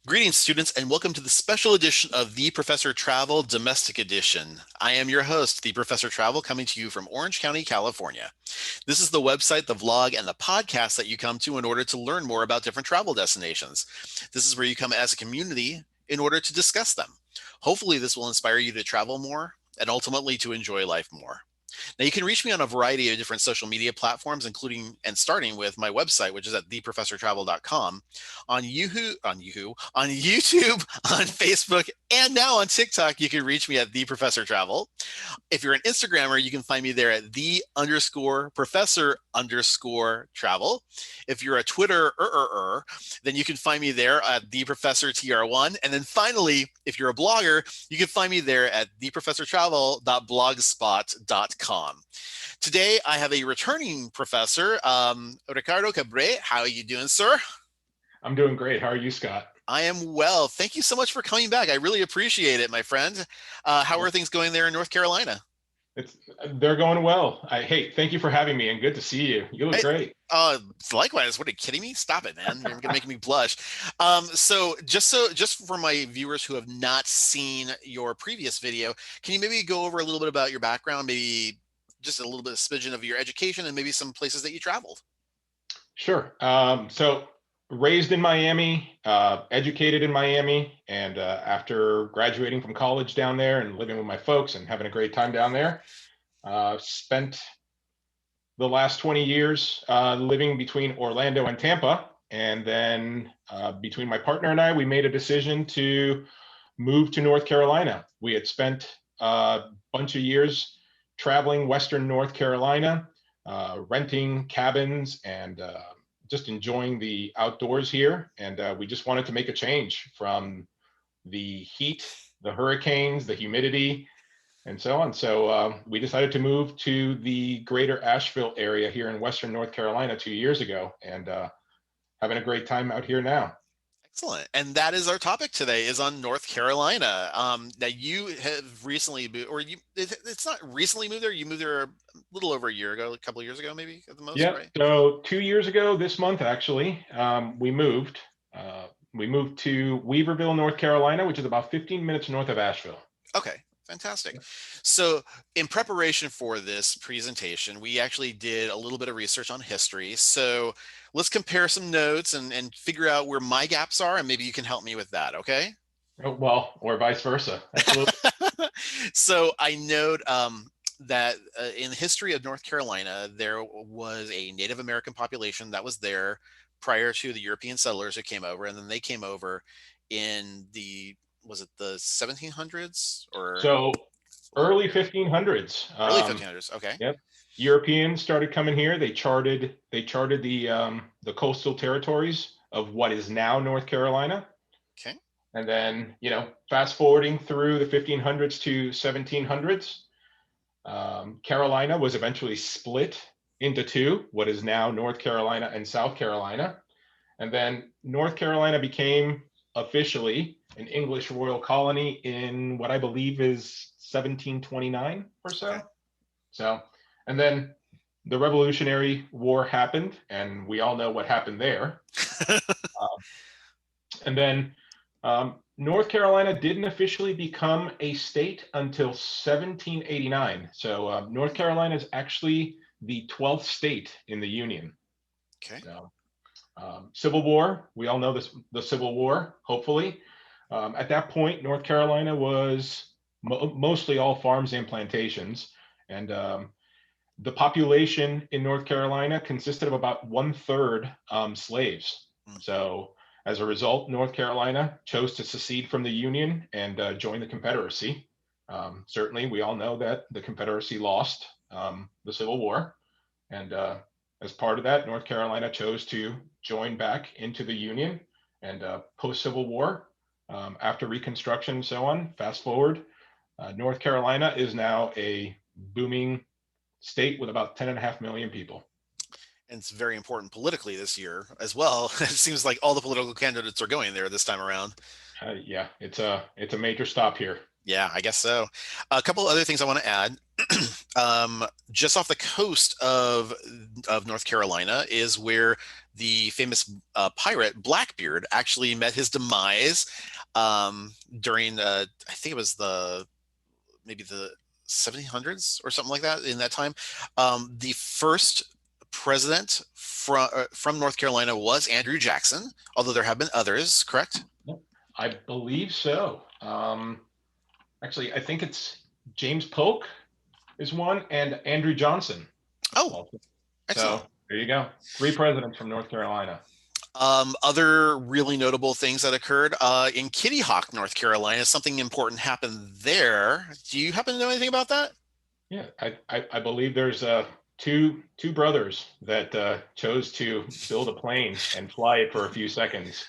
Greetings, students, and welcome to the special edition of The Professor Travel Domestic Edition. I am your host, The Professor Travel, coming to you from Orange County, California. This is the website, the vlog, and the podcast that you come to in order to learn more about different travel destinations. This is where you come as a community in order to discuss them. Hopefully, this will inspire you to travel more and ultimately to enjoy life more. Now, you can reach me on a variety of different social media platforms, including and starting with my website, which is at theprofessortravel.com, on YouTube, on Facebook, and now on TikTok. You can reach me at The Professor Travel. If you're an Instagrammer, you can find me there at the_professor_travel. If you're a Twitter, then you can find me there at theprofessortr1. And then finally, if you're a blogger, you can find me there at theprofessortravel.blogspot.com. Today, I have a returning professor, Ricardo Cabré. How are you doing, sir? I'm doing great. How are you, Scott? I am well. Thank you so much for coming back. I really appreciate it, my friend. How are things going there in North Carolina? It's they're going well. Hey, thank you for having me and good to see you. You look Hey, great. likewise. What are you kidding me? Stop it, man. You're gonna make me blush. Just for my viewers who have not seen your previous video, can you maybe go over a little bit about your background, maybe just a little bit of smidgen of your education and maybe some places that you traveled? Sure. So raised in Miami, educated in Miami, and after graduating from college down there and living with my folks and having a great time down there, spent the last 20 years living between Orlando and Tampa. And then between my partner and I, we made a decision to move to North Carolina. We had spent a bunch of years traveling Western North Carolina, renting cabins and just enjoying the outdoors here. And we just wanted to make a change from the heat, the hurricanes, the humidity, and so on. So we decided to move to the greater Asheville area here in Western North Carolina 2 years ago, and having a great time out here now. Excellent. And that is our topic today is on North Carolina. Now you have recently moved, or it's not recently moved there. You moved there a little over a year ago, a couple of years ago, maybe at the most, Yep. right? So 2 years ago this month, actually, we moved. We moved to Weaverville, North Carolina, which is about 15 minutes north of Asheville. Okay, fantastic. So in preparation for this presentation, we actually did a little bit of research on history. So let's compare some notes and figure out where my gaps are, and maybe you can help me with that, okay? Oh, well, or vice versa. Absolutely. So I note that in the history of North Carolina, there was a Native American population that was there prior to the European settlers who came over, and then they came over in was it the 1700s or So early 1500s. early 1500s? Okay. Yep. Europeans started coming here. They charted the coastal territories of what is now North Carolina. Okay. And then, fast forwarding through the 1500s to 1700s, Carolina was eventually split into two, what is now North Carolina and South Carolina. And then North Carolina became officially an English royal colony in what I believe is 1729 or so. Okay. So, and then the Revolutionary War happened, and we all know what happened there. And then North Carolina didn't officially become a state until 1789. So North Carolina is actually the 12th state in the Union. Okay. So, Civil War, we all know this, the Civil War, hopefully. At that point, North Carolina was mostly all farms and plantations. And the population in North Carolina consisted of about 1/3 slaves. So as a result, North Carolina chose to secede from the Union and join the Confederacy. Certainly, we all know that the Confederacy lost the Civil War. And as part of that, North Carolina chose to join back into the Union. And post-Civil War, after Reconstruction and so on, fast forward, North Carolina is now a booming state with about 10.5 million people. And it's very important politically this year as well. It seems like all the political candidates are going there this time around. Yeah, it's a major stop here. Yeah, I guess so. A couple other things I want to add. Just off the coast of North Carolina is where the famous pirate Blackbeard actually met his demise during I think it was the maybe the 1700s or something like that in that time. The first president from North Carolina was Andrew Jackson, although there have been others, correct? Yep. I believe so. Actually, I think it's James Polk is one, and Andrew Johnson Oh, also. excellent. So there you go. Three presidents from North Carolina. Other really notable things that occurred in Kitty Hawk, North Carolina, something important happened there. Do you happen to know anything about that? Yeah, I believe there's two brothers that chose to build a plane and fly it for a few seconds.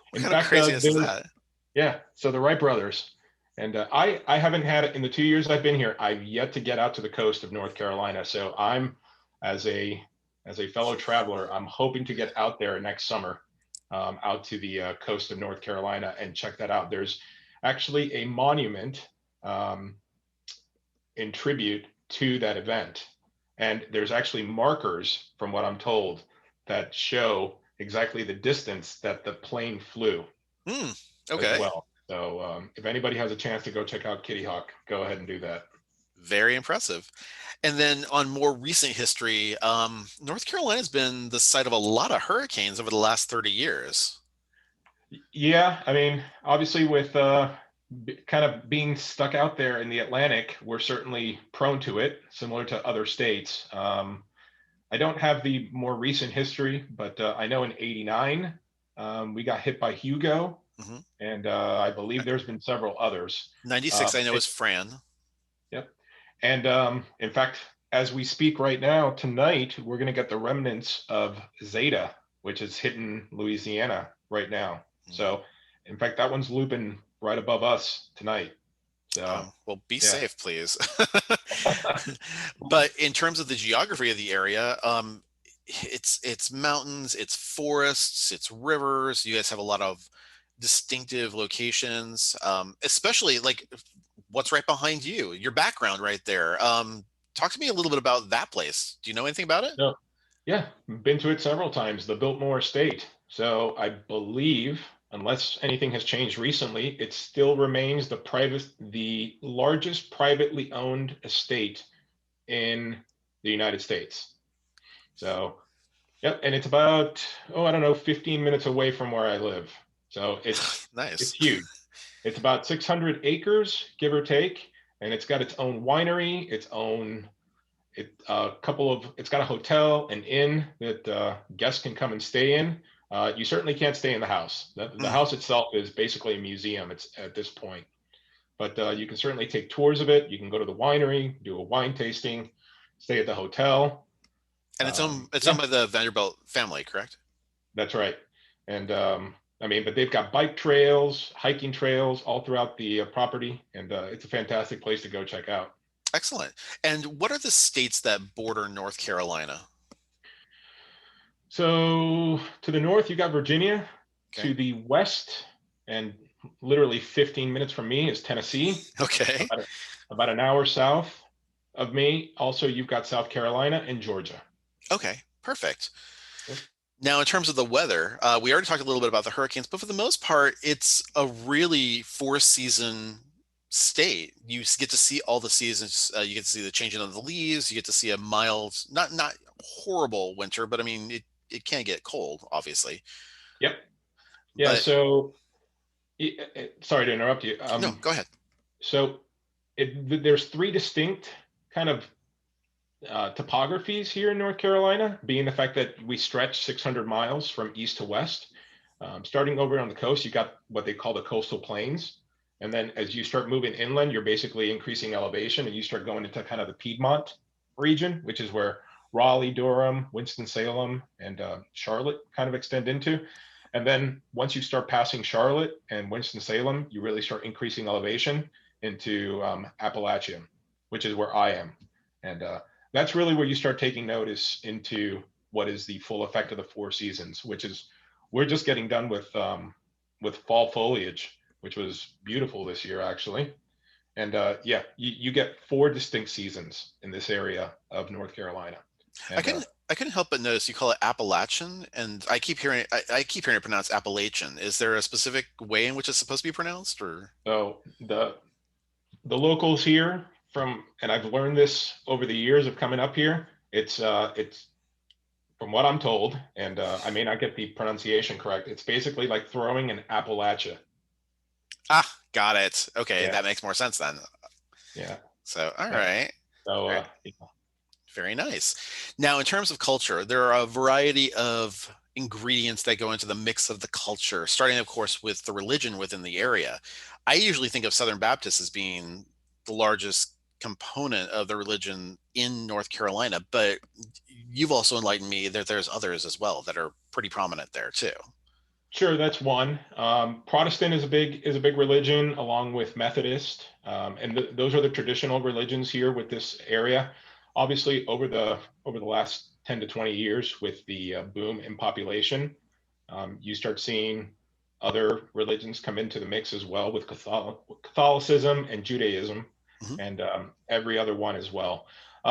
What In kind of fact, craziness is there's that? yeah, so the Wright brothers, and I haven't had it in the 2 years I've been here. I've yet to get out to the coast of North Carolina. So I'm as a as a fellow traveler, I'm hoping to get out there next summer, out to the coast of North Carolina and check that out. There's actually a monument um, in tribute to that event, and there's actually markers, from what I'm told, that show exactly the distance that the plane flew Hmm. as Okay. well. So if anybody has a chance to go check out Kitty Hawk, go ahead and do that. Very impressive. And then on more recent history, North Carolina's been the site of a lot of hurricanes over the last 30 years. Yeah, I mean, obviously with kind of being stuck out there in the Atlantic, we're certainly prone to it, similar to other states. I don't have the more recent history, but I know in '89 we got hit by Hugo, Hmm. and I believe there's been several others. 96, I know, It, is Fran. yep. And in fact, as we speak right now, tonight, we're going to get the remnants of Zeta, which is hitting Louisiana right now. So, in fact, that one's looping right above us tonight. So, Oh, well, be yeah. safe, please. But in terms of the geography of the area, it's mountains, it's forests, it's rivers. You guys have a lot of distinctive locations, especially like what's right behind you, your background right there. Talk to me a little bit about that place. Do you know anything about it? No, yeah, been to it several times, the Biltmore Estate. So, I believe, unless anything has changed recently, it still remains the largest privately owned estate in the United States. So, yep, and it's about, oh, I don't know, 15 minutes away from where I live. So it's Nice. huge. It's about 600 acres, give or take, and it's got its own winery, its own it's got a hotel, an inn that guests can come and stay in. You certainly can't stay in the house. The Mhm. house itself is basically a museum. It's at this point, but you can certainly take tours of it. You can go to the winery, do a wine tasting, stay at the hotel. And it's Yeah, owned by the Vanderbilt family, correct? that's right. And I mean, but they've got bike trails, hiking trails all throughout the property, and it's a fantastic place to go check out. Excellent. And what are the states that border North Carolina? So to the north, you got Virginia. Okay. To the west, and literally 15 minutes from me, is Tennessee. Okay. About, about an hour south of me, also, you've got South Carolina and Georgia. Okay. Perfect. Yep. Now, in terms of the weather, we already talked a little bit about the hurricanes, but for the most part, it's a really four-season state. You get to see all the seasons. You get to see the changing of the leaves. You get to see a mild, not horrible winter, but I mean, it can get cold, obviously. Yep. Yeah. But So, sorry to interrupt you. no, go ahead. So, there's three distinct kind of topographies here in North Carolina, being the fact that we stretch 600 miles from east to west. Starting over on the coast, you got what they call the coastal plains. And then as you start moving inland, you're basically increasing elevation and you start going into kind of the Piedmont region, which is where Raleigh, Durham, Winston-Salem, and Charlotte kind of extend into. And then once you start passing Charlotte and Winston-Salem, you really start increasing elevation into Appalachia, which is where I am. And that's really where you start taking notice into what is the full effect of the four seasons, which is we're just getting done with fall foliage, which was beautiful this year actually, And yeah, you get four distinct seasons in this area of North Carolina. I And couldn't I couldn't help but notice you call it Appalachian, and I keep hearing it pronounced Appalachian. Is there a specific way in which it's supposed to be pronounced, or? so the locals here from, and I've learned this over the years of coming up here, it's from what I'm told, and I may not get the pronunciation correct. It's basically like throwing an Appalachia. Ah, got it. Okay, Yeah, that makes more sense then. yeah. So, all Yeah. right. So Very, very nice. Now, in terms of culture, there are a variety of ingredients that go into the mix of the culture, starting, of course, with the religion within the area. I usually think of Southern Baptists as being the largest component of the religion in North Carolina, but you've also enlightened me that there's others as well that are pretty prominent there too. sure, that's one. Protestant is a big religion, along with Methodist, and those are the traditional religions here with this area. Obviously, over the last 10 to 20 years, with the boom in population, you start seeing other religions come into the mix as well, with Catholicism and Judaism, Mhm. and every other one as well.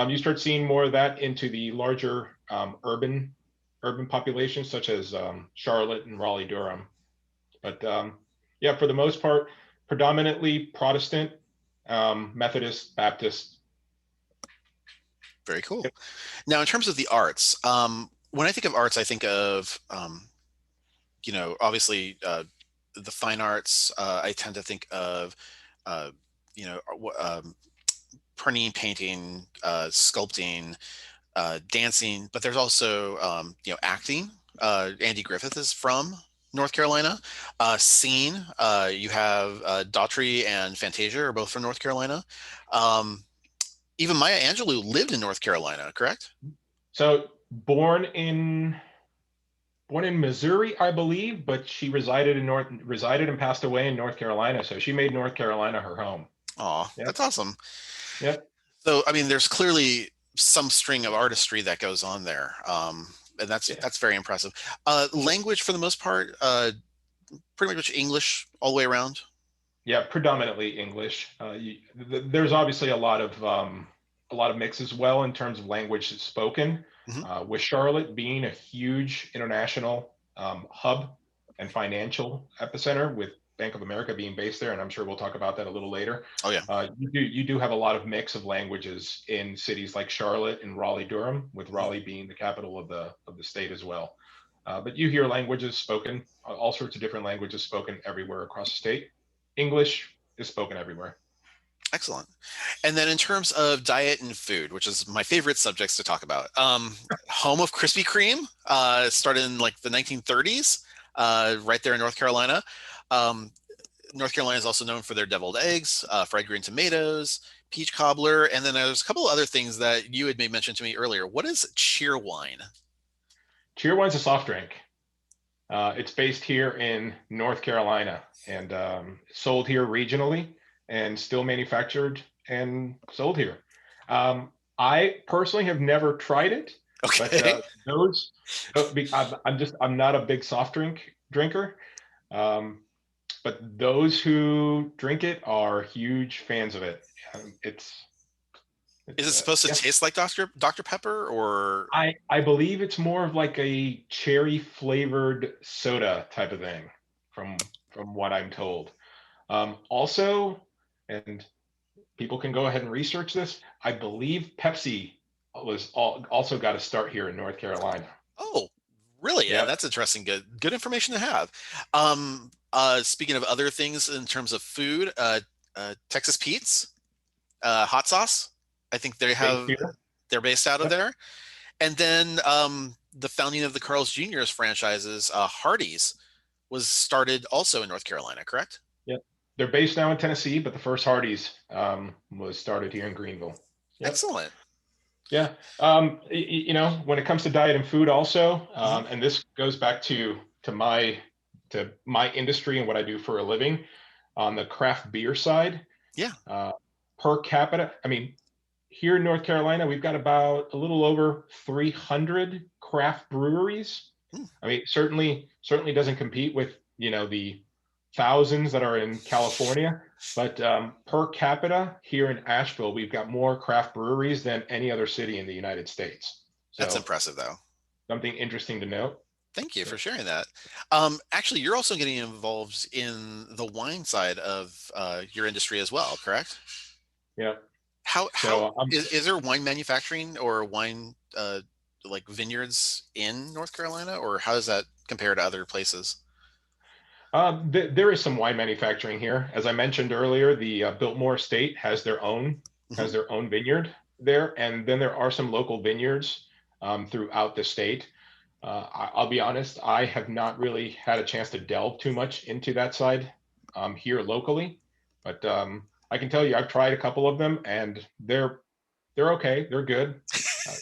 You start seeing more of that into the larger urban populations, such as Charlotte and Raleigh Durham. But yeah, for the most part, predominantly Protestant, Methodist, Baptist. Very cool. Now, in terms of the arts, when I think of arts, I think of obviously the fine arts. I tend to think of uh, you know, printing, painting, sculpting, dancing, but there's also acting. Andy Griffith is from North Carolina. Scene, you have Daughtry and Fantasia are both from North Carolina. Um, Even Maya Angelou lived in North Carolina, correct? So born in Missouri, I believe, but she resided and passed away in North Carolina. So she made North Carolina her home. Oh, Yep. that's awesome. Yep. So, I mean, there's clearly some string of artistry that goes on there, and Yeah. that's very impressive. Language, for the most part, pretty much English all the way around. Yeah, predominantly English. There's obviously a lot of mix as well in terms of language spoken. Hmm. With Charlotte being a huge international hub and financial epicenter, with Bank of America being based there, and I'm sure we'll talk about that a little later. Oh yeah, You do have a lot of mix of languages in cities like Charlotte and Raleigh Durham, with mhm. Raleigh being the capital of the state as well. But you hear languages spoken, all sorts of different languages spoken everywhere across the state. English is spoken everywhere. Excellent. And then in terms of diet and food, which is my favorite subjects to talk about, home of Krispy Kreme, started in like the 1930s, right there in North Carolina. Um, North Carolina is also known for their deviled eggs, fried green tomatoes, peach cobbler, and then there's a couple of other things that you had made mention to me earlier. What is cheer wine? Cheerwine's a soft drink. It's based here in North Carolina, and sold here regionally, and still manufactured and sold here. I personally have never tried it, but Okay. those, I'm not a big soft drinker. Um, but those who drink it are huge fans of it. It's Is it it's supposed to yeah. taste like Dr. Pepper or? I believe it's more of like a cherry flavored soda type of thing, from what I'm told. Also, and people can go ahead and research this. I believe Pepsi also got a start here in North Carolina. Oh, really? Yeah, Yep. that's interesting. Good information to have. Speaking of other things in terms of food, Texas Pete's, hot sauce. I think Based here. they're based out of Yep. there. And then the founding of the Carl's Jr.'s franchises, Hardee's, was started also in North Carolina, correct? Yep. They're based now in Tennessee, but the first Hardee's was started here in Greenville. Yep. Excellent. Yeah. When it comes to diet and food also, Hmm. and this goes back to my industry and what I do for a living, on the craft beer side, Yeah. uh, per capita, I mean, here in North Carolina, we've got about a little over 300 craft breweries. Mm. I mean, certainly doesn't compete with, the thousands that are in California, but per capita here in Asheville, we've got more craft breweries than any other city in the United States. That's So impressive, though. something interesting to note. Thank you Yeah. for sharing that. Actually, you're also getting involved in the wine side of your industry as well, correct? Yeah. How So is there wine manufacturing or wine like vineyards in North Carolina, or how does that compare to other places? there is some wine manufacturing here. As I mentioned earlier, the Biltmore Estate Hmm. has their own vineyard there, and then there are some local vineyards throughout the state. I'll be honest, I have not really had a chance to delve too much into that side here locally, but I can tell you I've tried a couple of them, and they're okay, they're good. Uh,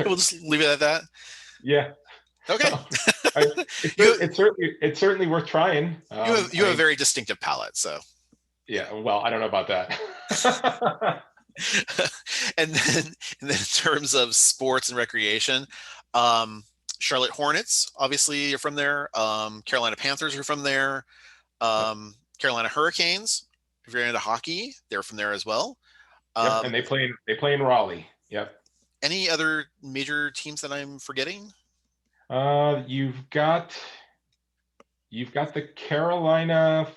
We'll just leave it at that. yeah, Okay. so I, you it's certainly worth trying. you I have a mean, very distinctive palate, so yeah. yeah, well, I don't know about that. And then in terms of sports and recreation, um, Charlotte Hornets, obviously, you're from there. Carolina Panthers are from there. Yep, Carolina Hurricanes, if you're into hockey, they're from there as well. yep, Um, and they play in Raleigh. Yep. any other major teams that I'm forgetting? Uh, you've got you've got the Carolina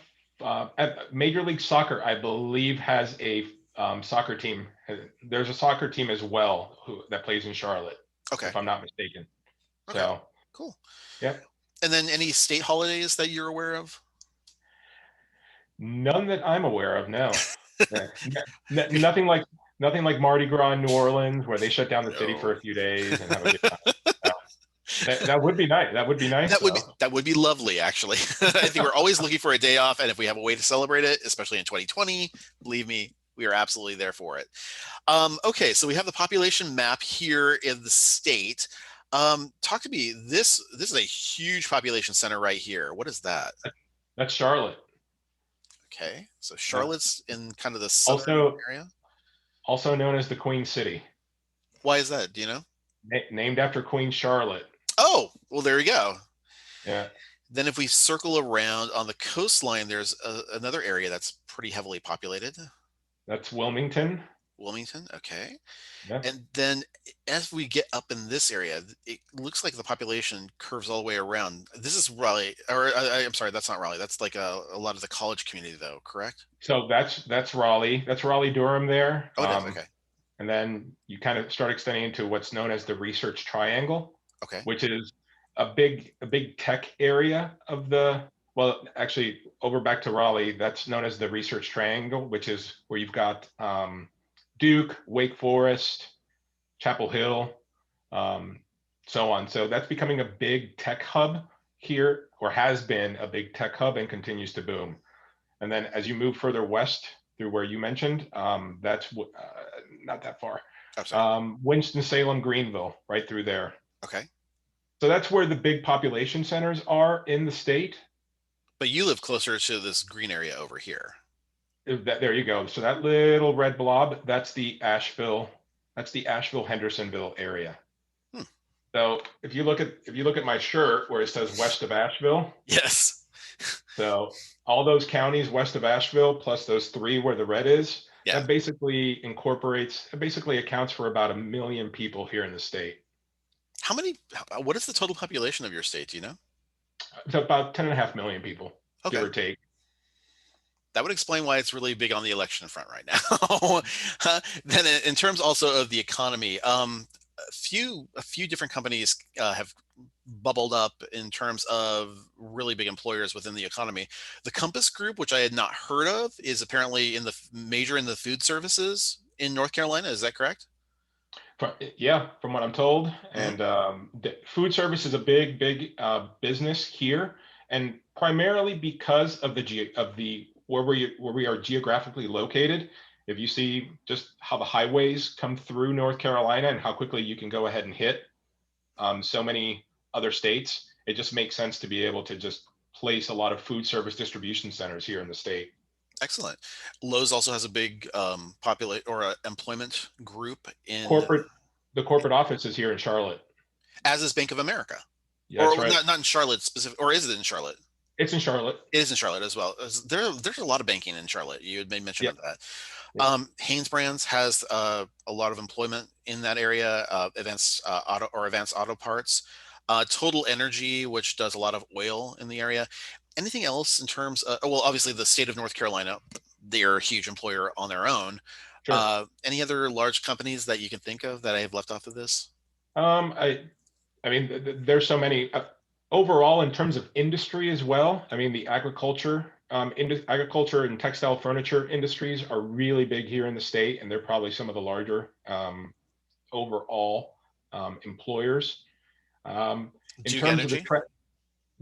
Major League Soccer, I believe, has a soccer team. There's a soccer team as well that plays in Charlotte, Okay. if I'm not mistaken. Okay. So, Cool. yep, And then any state holidays that you're aware of? none that I'm aware of. No, yeah. Nothing like Mardi Gras in New Orleans, where they shut down the city for No. a few days and have a good time. No. That would be nice. That would be nice, though. That would be lovely, actually. I think we're always looking for a day off, and if we have a way to celebrate it, especially in 2020, believe me, we are absolutely there for it. Okay, so we have the population map here in the state. Talk to me. This is a huge population center right here. What is that? That's Charlotte. Okay, so Yeah. Charlotte's in kind of the southern Also, area. also known as the Queen City, Why is that? Do you know? named after Queen Charlotte. Oh, well, there we go. Yeah, Then if we circle around on the coastline, there's another area that's pretty heavily populated. that's Wilmington. Wilmington, okay. Yeah. And then as we get up in this area, it looks like the population curves all the way around. This is Raleigh, or I'm sorry, that's not Raleigh. That's like a lot of the college community, though, correct? So that's Raleigh. That's Raleigh Durham there. Oh, it is. Okay. And then you kind of start extending into what's known as the Research Triangle, Okay. which is a big tech area of the, well, actually over back to Raleigh, that's known as the Research Triangle, which is where you've got Duke, Wake Forest, Chapel Hill, um, so on. So that's becoming a big tech hub here, or has been a big tech hub and continues to boom. And then as you move further west through where you mentioned, that's not that far. I'm sorry. Winston-Salem, Greenville, right through there. Okay. So that's where the big population centers are in the state. But you live closer to this green area over here. There you go. So that little red blob, that's the Asheville Hendersonville area. Hmm. So if you look at my shirt where it says west of Asheville, Yes. so all those counties west of Asheville plus those three where the red is, Yeah. that basically accounts for about 1 million people here in the state. How many? What is the total population of your state? Do you know? It's about 10.5 million people, give Okay. or take. That would explain why it's really big on the election front right now. Then, in terms also of the economy, a few different companies have bubbled up in terms of really big employers within the economy. The Compass Group, which I had not heard of, is apparently in the major in the food services in North Carolina. Is that correct? Yeah, from what I'm told. Hmm. And food service is a big business here, and primarily because of the where we are geographically located. If you see just how the highways come through North Carolina and how quickly you can go ahead and hit so many other states, it just makes sense to be able to just place a lot of food service distribution centers here in the state. Excellent. Lowe's also has a big populate or employment group in, Corporate, the corporate office is here in Charlotte. as is Bank of America, Yeah, or that's right. not in Charlotte specific, or is it in Charlotte? It's in Charlotte. It is in Charlotte as well. There's a lot of banking in Charlotte. You had made mention Yep. of that. Yep. Haynes Brands has a lot of employment in that area. Advanced Auto Parts. Total Energy, which does a lot of oil in the area. Anything else in terms of, well, obviously the state of North Carolina, they're a huge employer on their own. Sure. Any other large companies that you can think of that I have left off of this? Um, I I mean, there's so many. Overall, in terms of industry as well, I mean, the agriculture and textile furniture industries are really big here in the state, and they're probably some of the larger overall employers. Um, in Duke terms of Energy.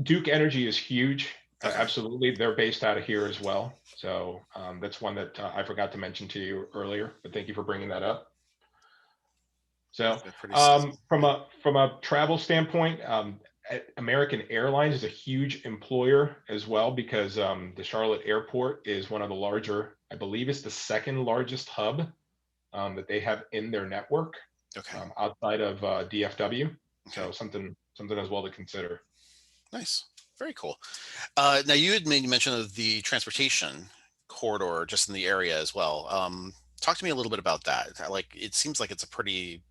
Duke Energy is huge. Okay. Absolutely, they're based out of here as well. So that's one that I forgot to mention to you earlier, but thank you for bringing that up. So Okay, pretty sizable. from a travel standpoint, American Airlines is a huge employer as well because the Charlotte Airport is one of the larger. I believe it's the second largest hub that they have in their network Okay. outside of DFW. Okay. So something as well to consider. Nice. Very cool. Now you had made mention of the transportation corridor just in the area as well. Talk to me a little bit about that. Like, it seems like it's a pretty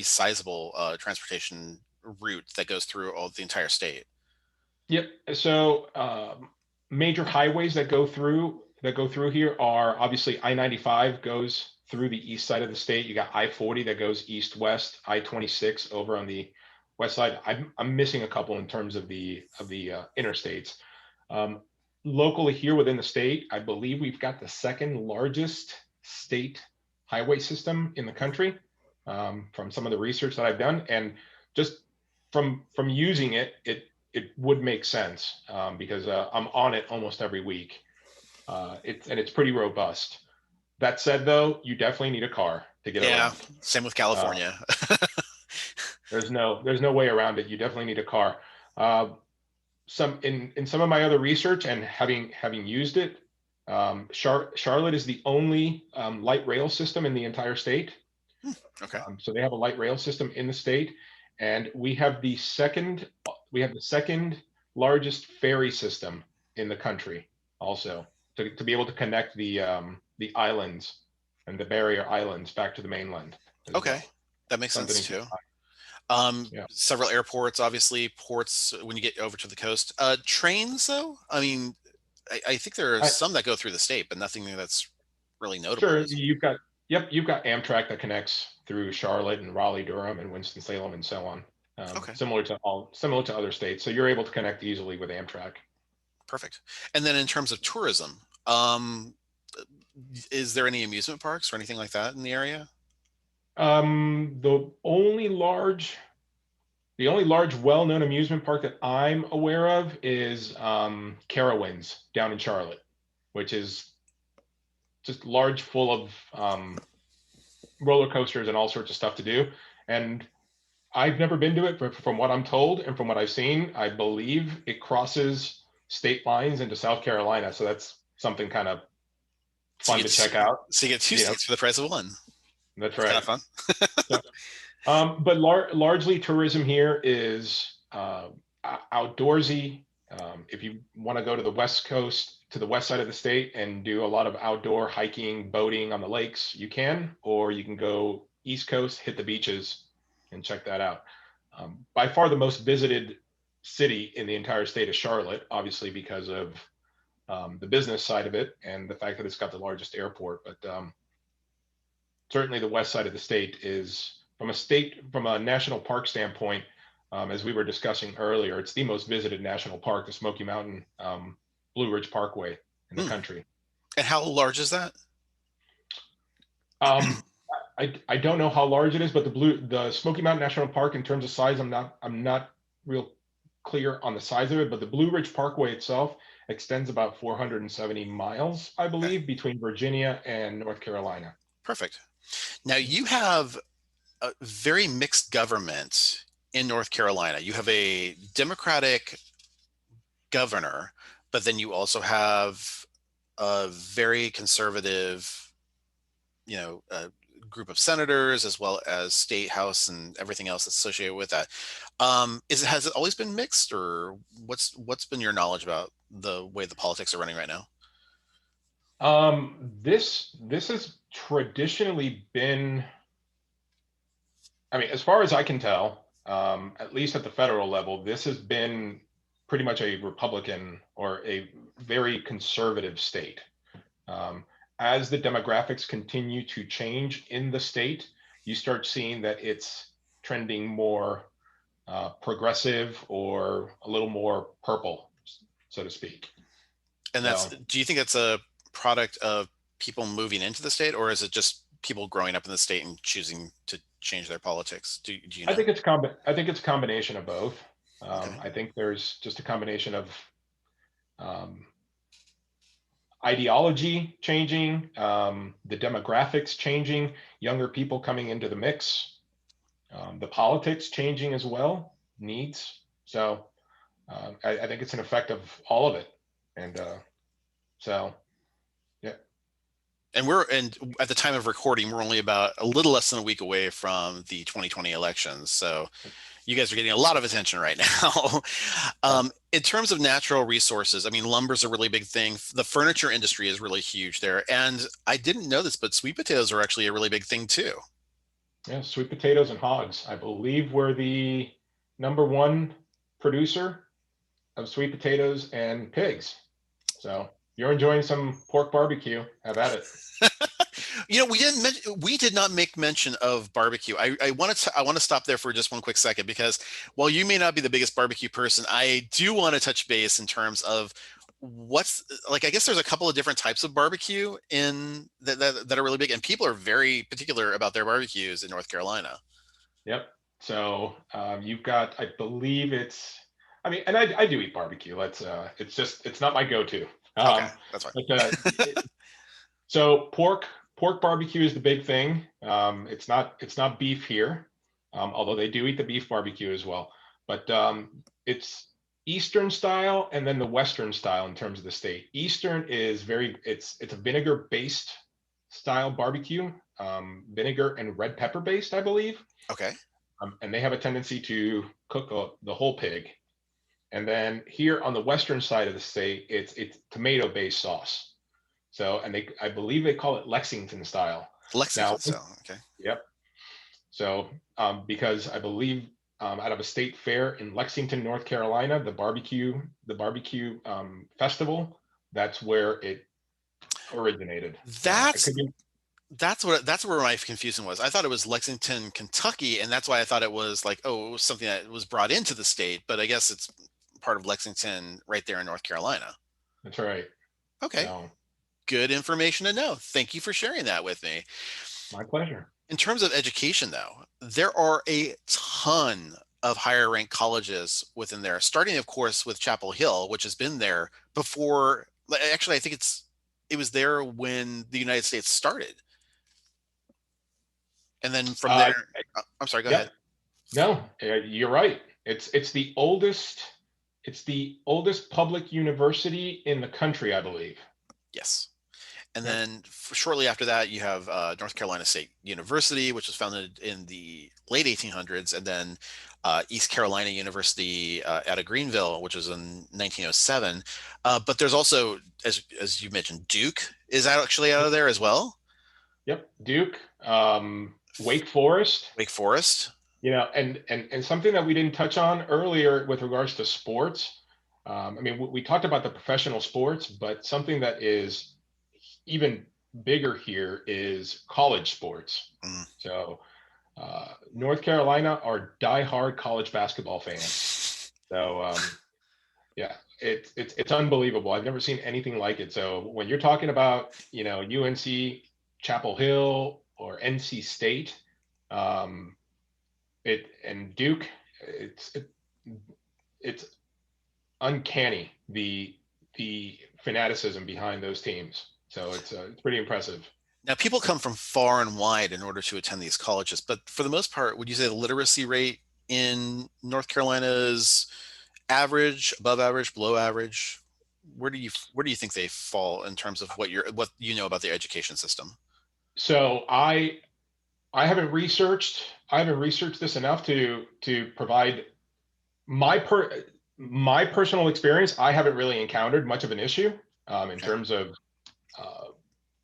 sizable transportation route that goes through all the entire state. Yep. So major highways that go through here are obviously I-95 goes through the east side of the state. You got I-40 that goes east-west, I-26 over on the west side. I'm missing a couple in terms of the interstates. Um, Locally here within the state, I believe we've got the second largest state highway system in the country from some of the research that I've done, and just from using it would make sense because I'm on it almost every week. It's pretty robust. That said, though, you definitely need a car to get Yeah, around. same with Uh, California. there's no way around it. You definitely need a car. Uh, some in some of my other research and having used it, Charlotte is the only light rail system in the entire state. Okay. So they have a light rail system in the state, and we have the second largest ferry system in the country, also to be able to connect the islands and the barrier islands back to the mainland as Okay. well. That makes Something sense to keep too. in mind. Yeah, Several airports, obviously, ports when you get over to the coast. Trains, though, I mean, I think there are I, some that go through the state, but nothing that's really notable. sure. You've got Amtrak that connects through Charlotte and Raleigh, Durham, and Winston Salem, and so on. Okay, Similar to other states, so you're able to connect easily with Amtrak. perfect. And then in terms of tourism, is there any amusement parks or anything like that in the area? The only large well-known amusement park that I'm aware of is Carowinds down in Charlotte, which is just large, full of roller coasters and all sorts of stuff to do. And I've never been to it, but from what I'm told and from what I've seen, I believe it crosses state lines into South Carolina. So that's something kind of So fun to check out. you get two You know, states for the price of one. that's That's kind right. of fun. So, but largely tourism here is outdoorsy. If you want to go to the West Coast, to the west side of the state and do a lot of outdoor hiking, boating on the lakes, you can, or you can go East Coast, hit the beaches and check that out. By far the most visited city in the entire state is Charlotte, obviously because of the business side of it and the fact that it's got the largest airport. But certainly the west side of the state is from a national park standpoint, as we were discussing earlier, it's the most visited national park, the Smoky Mountain Blue Ridge Parkway in the Hmm. country. And how large is that? Um, I don't know how large it is, but the Smoky Mountain National Park in terms of size, I'm not real clear on the size of it, but the Blue Ridge Parkway itself extends about 470 miles, I Okay, believe, between Virginia and North Carolina. perfect. Now you have a very mixed government in North Carolina. You have a Democratic governor, but then you also have a very conservative, you know, group of senators as well as state house and everything else that's associated with that. Has it always been mixed, or what's been your knowledge about the way the politics are running right now? This has traditionally been, I mean, as far as I can tell, at least at the federal level, this has been pretty much a Republican or a very conservative state. Um, as the demographics continue to change in the state, you start seeing that it's trending more progressive or a little more purple, so to speak. And So do you think that's a product of people moving into the state, or is it just people growing up in the state and choosing to change their politics? Do you know? I think it's a combination of both. Okay. I think there's just a combination of um, ideology changing, the demographics changing, younger people coming into the mix, the politics changing as well, needs. So I think it's an effect of all of it. And so, yeah. And at the time of recording, we're only about a little less than a week away from the 2020 elections. So you guys are getting a lot of attention right now. Uh, In terms of natural resources, I mean, lumber's a really big thing. The furniture industry is really huge there. And I didn't know this, but sweet potatoes are actually a really big thing too. yeah, sweet potatoes and hogs. I believe we're the number one producer of sweet potatoes and pigs. So you're enjoying some pork barbecue. Have at it. We did not make mention of barbecue. I want to stop there for just one quick second, because while you may not be the biggest barbecue person, I do want to touch base in terms of what's like. I guess there's a couple of different types of barbecue in that are really big, and people are very particular about their barbecues in North Carolina. Yep. So you've got, I believe it's, I mean, and I do eat barbecue. It's just, it's not my go-to. Okay, that's fine. But so pork barbecue is the big thing. It's not beef here, although they do eat the beef barbecue as well. But it's Eastern style and then the Western style in terms of the state. Eastern is it's a vinegar based style barbecue, vinegar and red pepper based, I believe. Okay. And they have a tendency to cook the whole pig. And then here on the western side of the state, it's tomato based sauce. So, and I believe they call it Lexington style. Now, Lexington, so okay. yep. So, because I believe out of a state fair in Lexington, North Carolina, the barbecue festival, that's where it originated. I That's could be that's where my confusion was. I thought it was Lexington, Kentucky, and that's why I thought it was like, oh, it was something that was brought into the state, but I guess it's part of Lexington right there in North Carolina. that's right. Okay. So, Good information to know. Thank you for sharing that with me. my pleasure. In terms of education, though, there are a ton of higher ranked colleges within there, starting, of course, with Chapel Hill, which has been there before. Actually, I think it was there when the United States started. And then from Uh, there, I'm sorry, go ahead. yep. No, you're right. It's the oldest public university in the country, I believe. Yes. And Yep. then shortly after that, you have North Carolina State University, which was founded in the late 1800s, and then East Carolina University out of Greenville, which was in 1907. But there's also, as you mentioned, Duke is actually out of there as well. Yep. Duke, Wake Forest, Wake Forest. and something that we didn't touch on earlier with regards to sports. I mean, we talked about the professional sports, but something that is even bigger here is college sports. Mm. So, North Carolina are diehard college basketball fans. So, yeah, it's unbelievable. I've never seen anything like it. So when you're talking about, UNC, Chapel Hill, or NC State, um, it and Duke, it's uncanny the fanaticism behind those teams. So it's pretty impressive. Now, people come from far and wide in order to attend these colleges, but for the most part, would you say the literacy rate in North Carolina is average, above average, below average? Where do you think they fall in terms of what you know about the education system? So I haven't researched this enough to provide my my personal experience. I haven't really encountered much of an issue in Okay. terms of uh,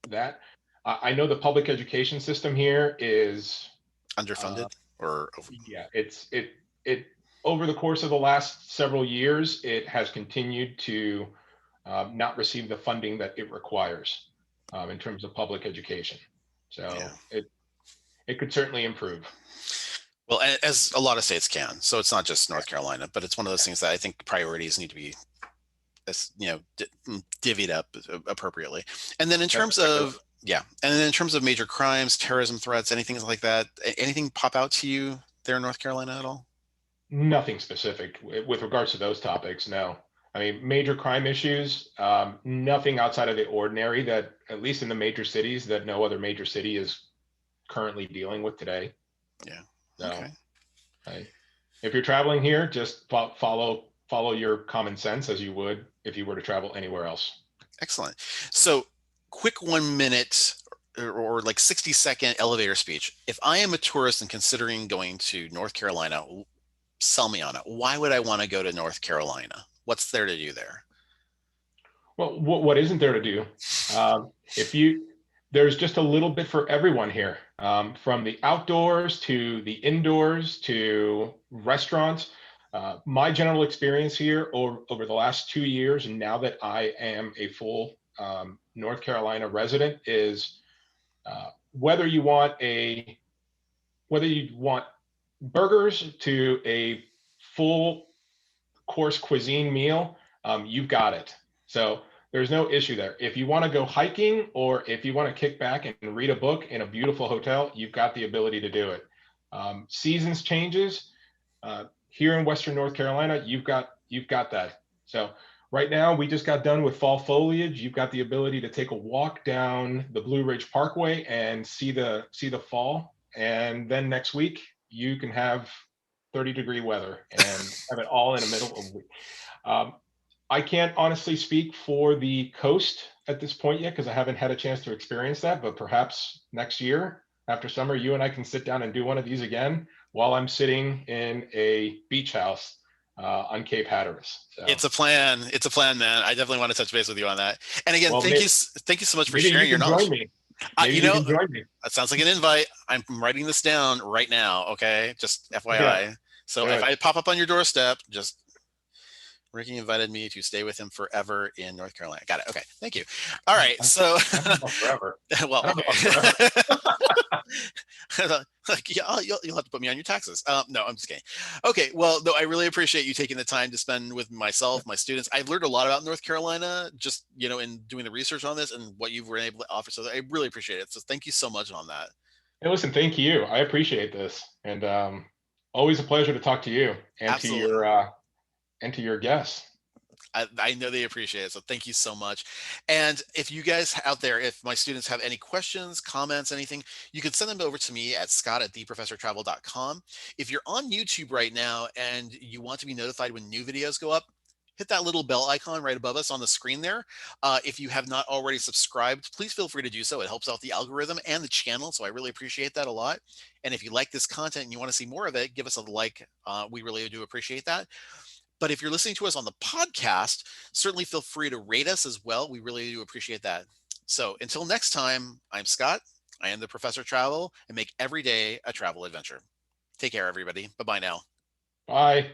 that. I know the public education system here is uh, Underfunded or over? yeah, it over the course of the last several years, it has continued to not receive the funding that it requires in terms of public education. Yeah. So it could certainly improve. Well, as a lot of states can. So it's not just North Carolina, but it's one of those things that I think priorities need to be, divvied up appropriately. And then in That's terms exactly right. of, yeah, and then in terms of major crimes, terrorism threats, anything like that, anything pop out to you there in North Carolina at all? Nothing specific with regards to those topics. No, I mean major crime issues. Nothing outside of the ordinary that, at least in the major cities, that no other major city is currently dealing with today. Yeah. So, Okay. I, if you're traveling here, just follow your common sense as you would if you were to travel anywhere else. Excellent. So, quick 1 minute or like 60-second elevator speech. If I am a tourist and considering going to North Carolina, sell me on it. Why would I want to go to North Carolina? What's there to do there? Well, what isn't there to do? If you There's just a little bit for everyone here, from the outdoors to the indoors to restaurants. My general experience here over the last 2 years, and now that I am a full North Carolina resident, is whether you want burgers to a full course cuisine meal, you've got it. So there's no issue there. If you want to go hiking or if you want to kick back and read a book in a beautiful hotel, you've got the ability to do it. Seasons changes here in Western North Carolina. You've got that. So right now we just got done with fall foliage. You've got the ability to take a walk down the Blue Ridge Parkway and see the fall. And then next week you can have 30-degree weather and have it all in the middle of a week. Um, I can't honestly speak for the coast at this point yet because I haven't had a chance to experience that, but perhaps next year after summer, you and I can sit down and do one of these again while I'm sitting in a beach house on Cape Hatteras. So, It's a plan. It's a plan, man. I definitely want to touch base with you on that. And again, well, thank you so much for maybe you sharing your can join knowledge. me. Maybe you can join me. That sounds like an invite. I'm writing this down right now. Okay, just Do it. FYI. So Do if it. I pop up on your doorstep, just Ricky invited me to stay with him forever in North Carolina. Got it. Okay. Thank you. All right. I So, don't know about forever. well, I don't know about forever. okay. Like, yeah, you'll have to put me on your taxes. No, I'm just kidding. Okay. Well, no, I really appreciate you taking the time to spend with myself, my students. I've learned a lot about North Carolina just, in doing the research on this and what you've been able to offer. So I really appreciate it. So thank you so much on that. Hey, listen, thank you. I appreciate this, and always a pleasure to talk to you Absolutely. and to your guests. I know they appreciate it. So thank you so much. And if you guys out there, if my students have any questions, comments, anything, you can send them over to me at scott@theprofessortravel.com. If you're on YouTube right now and you want to be notified when new videos go up, hit that little bell icon right above us on the screen there. If you have not already subscribed, please feel free to do so. It helps out the algorithm and the channel. So I really appreciate that a lot. And if you like this content and you want to see more of it, give us a like. We really do appreciate that. But if you're listening to us on the podcast, certainly feel free to rate us as well. We really do appreciate that. So until next time, I'm Scott. I am the Professor Travel and make every day a travel adventure. Take care, everybody. Bye bye now. Bye.